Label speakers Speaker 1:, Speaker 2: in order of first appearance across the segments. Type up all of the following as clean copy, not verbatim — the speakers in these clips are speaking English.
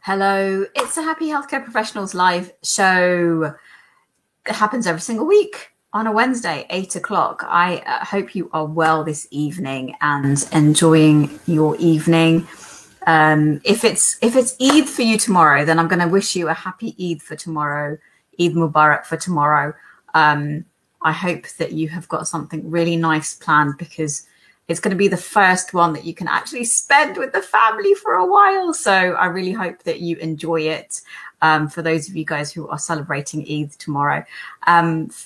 Speaker 1: Hello, it's a Happy Healthcare Professionals live show. It happens every single week on a Wednesday, 8 o'clock. I hope you are well this evening and enjoying your evening. If it's Eid for you tomorrow, then I'm going to wish you a happy Eid for tomorrow, Eid Mubarak for tomorrow. I hope that you have got something really nice planned because it's going to be the first one that you can actually spend with the family for a while. So I really hope that you enjoy it. For those of you guys who are celebrating Eid tomorrow.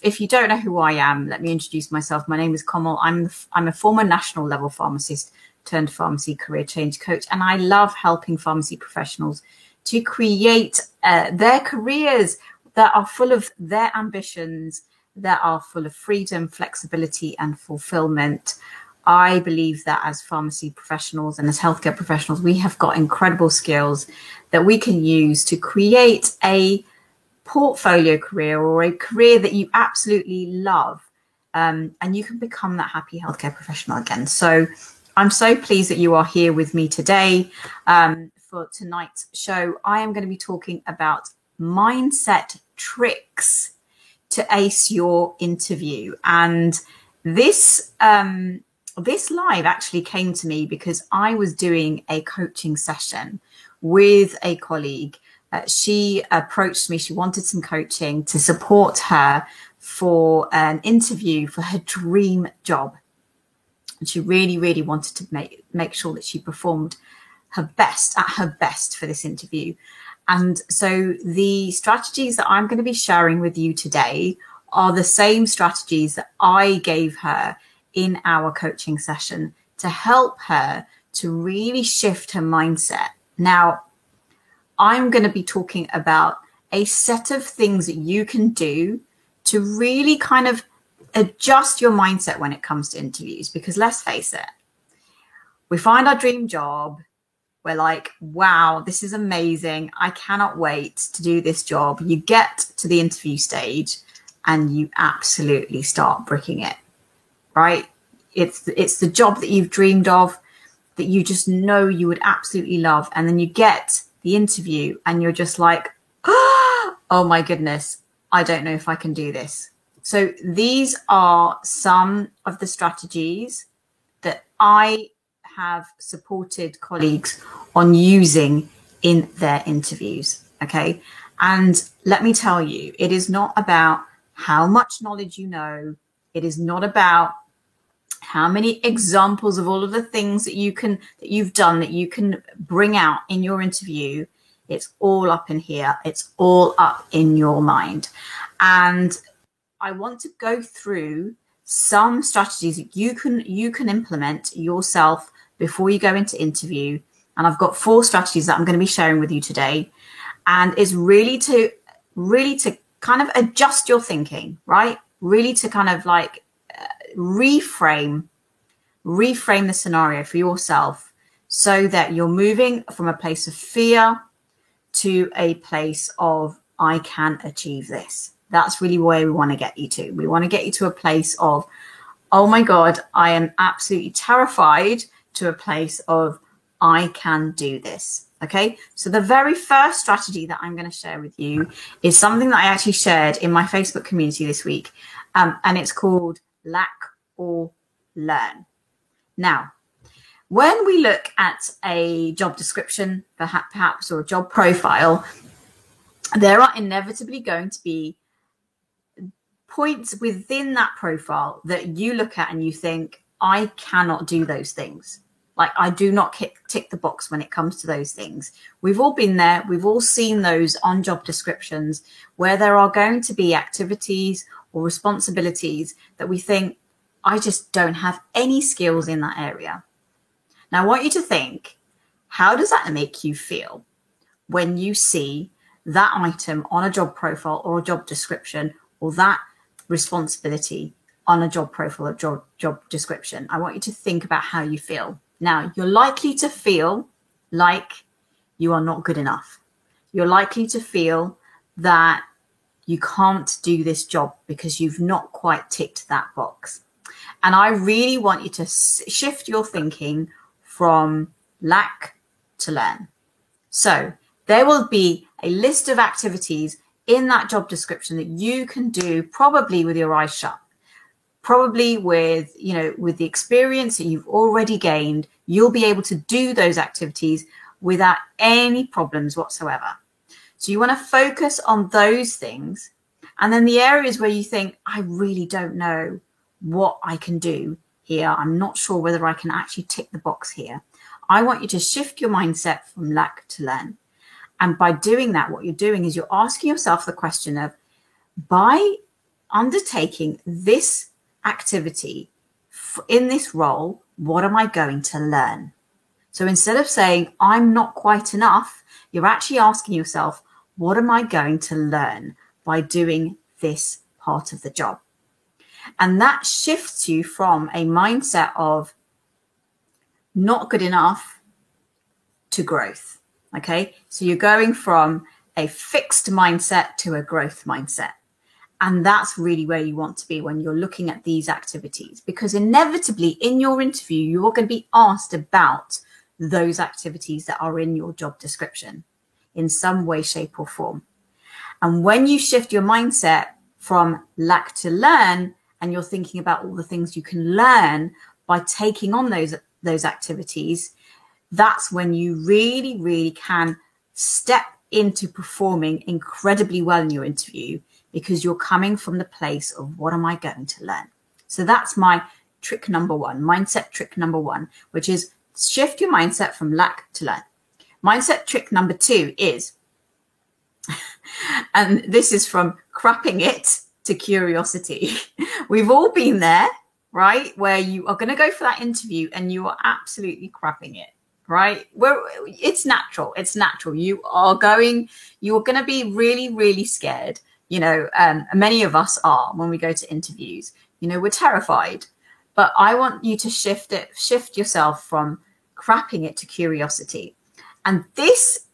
Speaker 1: If you don't know who I am, let me introduce myself. My name is Komal. I'm a former national level pharmacist turned pharmacy career change coach. And I love helping pharmacy professionals to create their careers that are full of their ambitions, that are full of freedom, flexibility, and fulfillment. I believe that as pharmacy professionals and as healthcare professionals, we have got incredible skills that we can use to create a portfolio career or a career that you absolutely love. And you can become that happy healthcare professional again. So I'm so pleased that you are here with me today for tonight's show. I am going to be talking about mindset tricks to ace your interview. And this live actually came to me because I was doing a coaching session with a colleague. She approached me. She wanted some coaching to support her for an interview for her dream job. And she really, really wanted to make sure that she performed her best for this interview. And so the strategies that I'm going to be sharing with you today are the same strategies that I gave her in our coaching session to help her to really shift her mindset. Now, I'm going to be talking about a set of things that you can do to really kind of adjust your mindset when it comes to interviews, because let's face it, we find our dream job. We're like, wow, this is amazing. I cannot wait to do this job. You get to the interview stage and you absolutely start bricking it. Right? It's the job that you've dreamed of, that you just know you would absolutely love. And then you get the interview and you're just like, oh my goodness, I don't know if I can do this. So these are some of the strategies that I have supported colleagues on using in their interviews. Okay. And let me tell you, it is not about how much knowledge you know. It is not about how many examples of all of the things that you've done that you can bring out in your interview. It's all up in here. It's all up in your mind. And I want to go through some strategies that you can implement yourself before you go into interview. And I've got 4 strategies that I'm going to be sharing with you today. And it's really to kind of adjust your thinking, right? Really to kind of like reframe the scenario for yourself so that you're moving from a place of fear to a place of, I can achieve this. That's really where we want to get you to. We want to get you to a place of, oh my God, I am absolutely terrified, to a place of, I can do this. Okay. So the very first strategy that I'm going to share with you is something that I actually shared in my Facebook community this week. And it's called Lack or Learn. Now, when we look at a job description, perhaps, or a job profile, there are inevitably going to be points within that profile that you look at and you think, I cannot do those things. Like, I do not tick the box when it comes to those things. We've all been there. We've all seen those on job descriptions where there are going to be activities or responsibilities that we think, I just don't have any skills in that area. Now, I want you to think, how does that make you feel when you see that item on a job profile or a job description, or that responsibility on a job profile or job description? I want you to think about how you feel. Now, you're likely to feel like you are not good enough. You're likely to feel that you can't do this job because you've not quite ticked that box. And I really want you to shift your thinking from lack to learn. So there will be a list of activities in that job description that you can do, probably with your eyes shut, probably with, with the experience that you've already gained. You'll be able to do those activities without any problems whatsoever. So you want to focus on those things. And then the areas where you think, I really don't know what I can do here, I'm not sure whether I can actually tick the box here, I want you to shift your mindset from lack to learn. And by doing that, what you're doing is you're asking yourself the question of, by undertaking this activity in this role, what am I going to learn? So instead of saying, I'm not quite enough, you're actually asking yourself, what am I going to learn by doing this part of the job? And that shifts you from a mindset of not good enough to growth. Okay, so you're going from a fixed mindset to a growth mindset. And that's really where you want to be when you're looking at these activities, because inevitably in your interview, you're going to be asked about those activities that are in your job description in some way, shape, or form. And when you shift your mindset from lack to learn, and you're thinking about all the things you can learn by taking on those activities, that's when you really, really can step into performing incredibly well in your interview, because you're coming from the place of, what am I going to learn? So that's my trick number one, mindset trick number one, which is shift your mindset from lack to learn. Mindset trick number two is, and this is from crapping it to curiosity. We've all been there, right? Where you are going to go for that interview and you are absolutely crapping it, right? It's natural. It's natural. You are going to be really, really scared. Many of us are when we go to interviews. We're terrified. But I want you to shift yourself from crapping it to curiosity. And this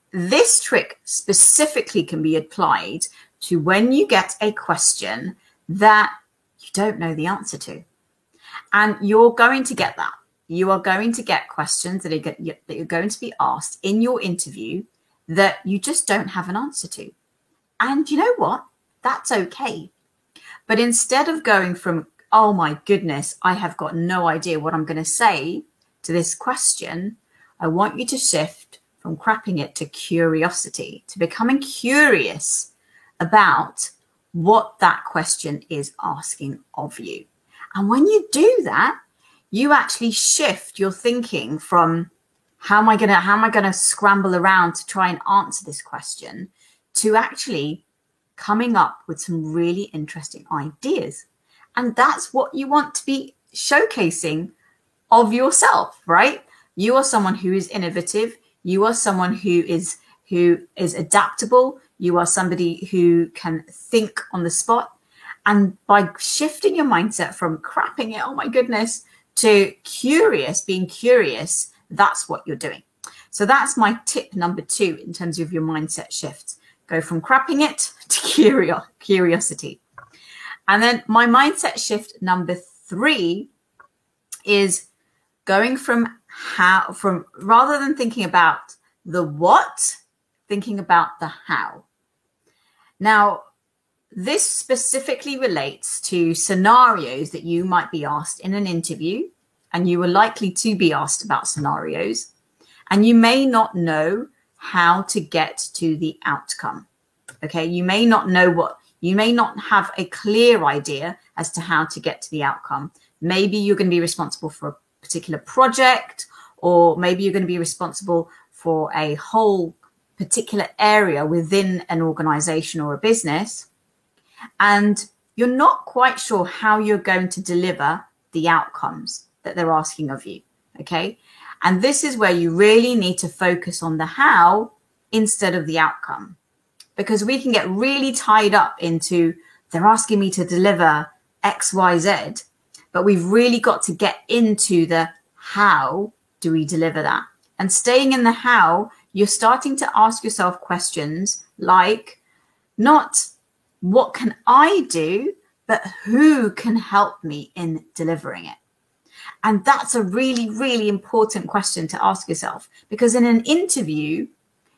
Speaker 1: trick specifically can be applied to when you get a question that you don't know the answer to. And you're going to get that. You are going to get questions that you're going to be asked in your interview that you just don't have an answer to. And you know what? That's okay. But instead of going from, oh my goodness, I have got no idea what I'm going to say to this question, I want you to shift from crapping it to curiosity, to becoming curious about what that question is asking of you. And when you do that, you actually shift your thinking from how am I going to scramble around to try and answer this question, to actually coming up with some really interesting ideas. And that's what you want to be showcasing of yourself, right? You are someone who is innovative. You are someone who is adaptable. You are somebody who can think on the spot. And by shifting your mindset from crapping it, oh my goodness, to being curious, that's what you're doing. So that's my tip number two in terms of your mindset shifts. Go from crapping it to curiosity. And then my mindset shift number three is going from rather than thinking about the what, thinking about the how. Now, this specifically relates to scenarios that you might be asked in an interview, and you are likely to be asked about scenarios, and you may not know how to get to the outcome. Okay, you may not have a clear idea as to how to get to the outcome. Maybe you're going to be responsible for a particular project, or maybe you're going to be responsible for a whole particular area within an organization or a business, and you're not quite sure how you're going to deliver the outcomes that they're asking of you. Okay, and this is where you really need to focus on the how instead of the outcome, because we can get really tied up into, they're asking me to deliver X, Y, Z, but we've really got to get into the how do we deliver that. And staying in the how, you're starting to ask yourself questions like, not what can I do, but who can help me in delivering it? And that's a really, really important question to ask yourself, because in an interview,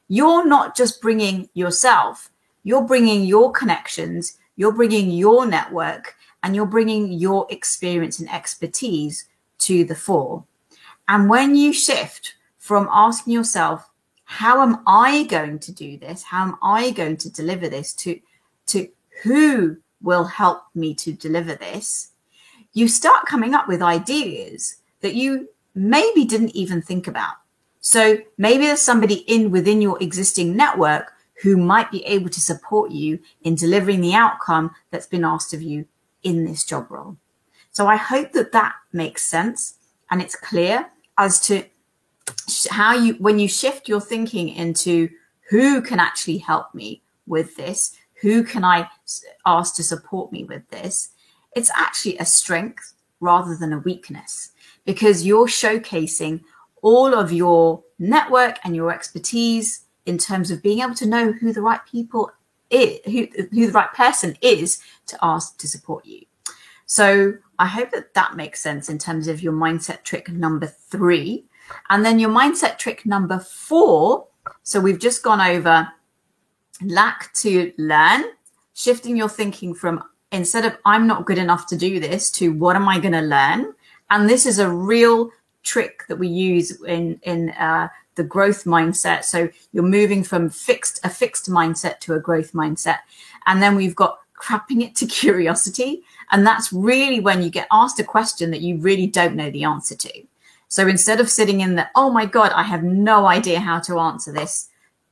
Speaker 1: you're not just bringing yourself, you're bringing your connections, you're bringing your network, and you're bringing your experience and expertise to the fore. And when you shift from asking yourself, how am I going to do this? How am I going to deliver this to who will help me to deliver this? You start coming up with ideas that you maybe didn't even think about. So maybe there's somebody within your existing network who might be able to support you in delivering the outcome that's been asked of you in this job role. So I hope that makes sense and it's clear as to how when you shift your thinking into who can actually help me with this, who can I ask to support me with this, it's actually a strength rather than a weakness, because you're showcasing all of your network and your expertise in terms of being able to know who the right people is, who the right person is to ask to support you. So I hope that makes sense in terms of your mindset trick number 3. And then your mindset trick number 4. So we've just gone over lack to learn, shifting your thinking from instead of I'm not good enough to do this to what am I going to learn? And this is a real trick that we use in the growth mindset. So you're moving from a fixed mindset to a growth mindset. And then we've got crapping it to curiosity. And that's really when you get asked a question that you really don't know the answer to. So instead of sitting in the, oh my God, I have no idea how to answer this,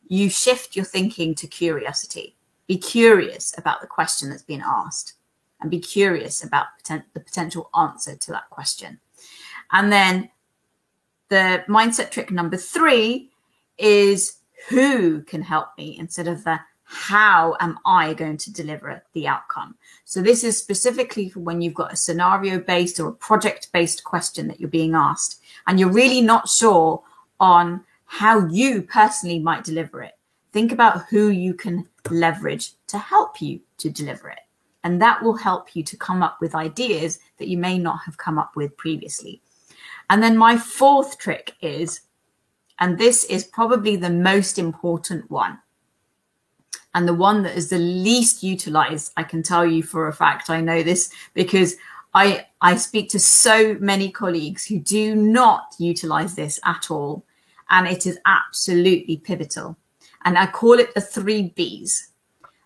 Speaker 1: you shift your thinking to curiosity. Be curious about the question that's been asked and be curious about the potential answer to that question. And then the mindset trick number 3 is who can help me instead of the how am I going to deliver the outcome. So this is specifically for when you've got a scenario-based or a project-based question that you're being asked and you're really not sure on how you personally might deliver it. Think about who you can leverage to help you to deliver it. And that will help you to come up with ideas that you may not have come up with previously. And then my 4th trick is, and this is probably the most important one, and the one that is the least utilized, I can tell you for a fact, I know this because I speak to so many colleagues who do not utilize this at all. And it is absolutely pivotal. And I call it the 3 Bs.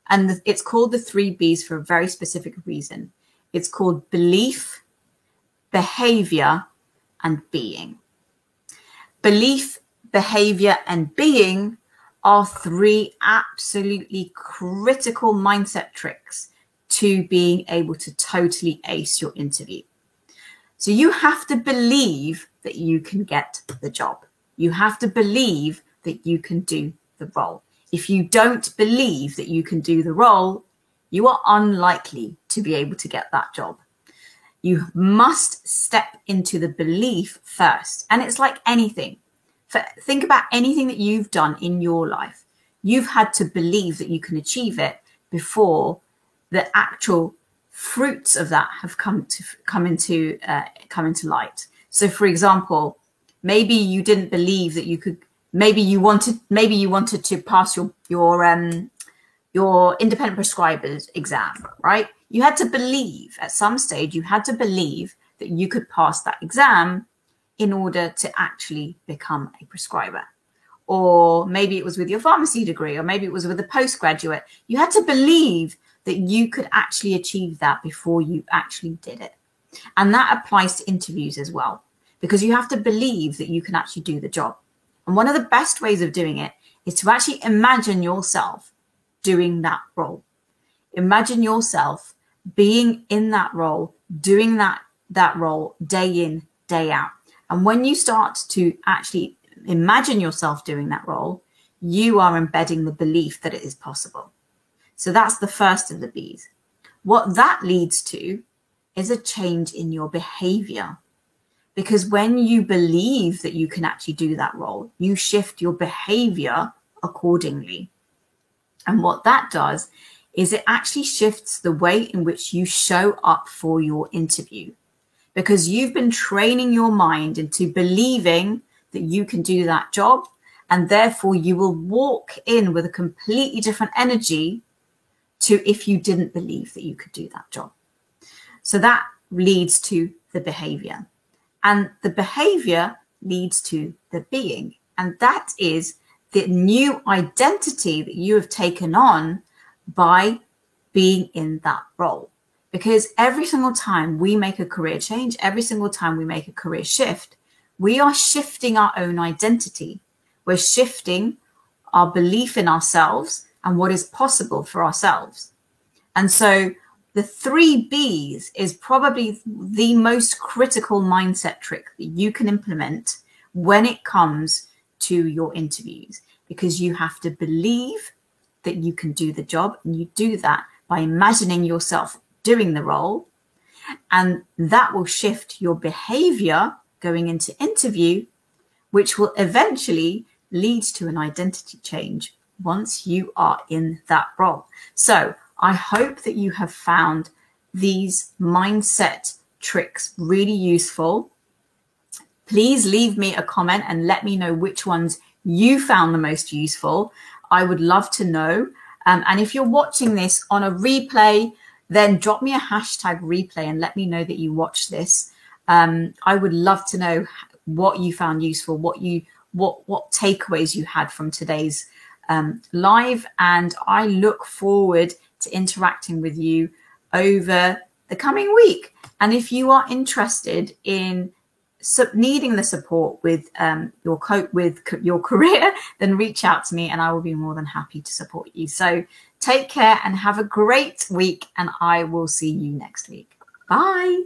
Speaker 1: And it's called the 3 Bs for a very specific reason. It's called belief, behavior, and being. Belief, behavior, and being are 3 absolutely critical mindset tricks to being able to totally ace your interview. So you have to believe that you can get the job. You have to believe that you can do the role. If you don't believe that you can do the role, you are unlikely to be able to get that job. You must step into the belief first. And it's like anything. Think about anything that you've done in your life. You've had to believe that you can achieve it before the actual fruits of that have come into light. So, for example, maybe you didn't believe that you could. Maybe you wanted to pass your independent prescribers exam, right? You had to believe at some stage. You had to believe that you could pass that exam in order to actually become a prescriber. Or maybe it was with your pharmacy degree, or maybe it was with a postgraduate. You had to believe that you could actually achieve that before you actually did it. And that applies to interviews as well, because you have to believe that you can actually do the job. And one of the best ways of doing it is to actually imagine yourself doing that role. Imagine yourself being in that role, doing that role day in, day out. And when you start to actually imagine yourself doing that role, you are embedding the belief that it is possible. So that's the first of the Bs. What that leads to is a change in your behavior. Because when you believe that you can actually do that role, you shift your behavior accordingly. And what that does is it actually shifts the way in which you show up for your interview. Because you've been training your mind into believing that you can do that job And therefore, you will walk in with a completely different energy to if you didn't believe that you could do that job. So that leads to the behavior. And the behavior leads to the being. And that is the new identity that you have taken on by being in that role. Because every single time we make a career change, every single time we make a career shift, we are shifting our own identity. We're shifting our belief in ourselves and what is possible for ourselves. And so the 3 B's is probably the most critical mindset trick that you can implement when it comes to your interviews, because you have to believe that you can do the job, and you do that by imagining yourself doing the role, and that will shift your behavior going into interview, which will eventually lead to an identity change once you are in that role. So I hope that you have found these mindset tricks really useful. Please leave me a comment and let me know which ones you found the most useful. I would love to know. And if you're watching this on a replay, then drop me a hashtag replay and let me know that you watched this. I would love to know what you found useful, what takeaways you had from today's live. And I look forward to interacting with you over the coming week. And if you are interested in needing the support with your career, then reach out to me and I will be more than happy to support you. So take care and have a great week, and I will see you next week. Bye.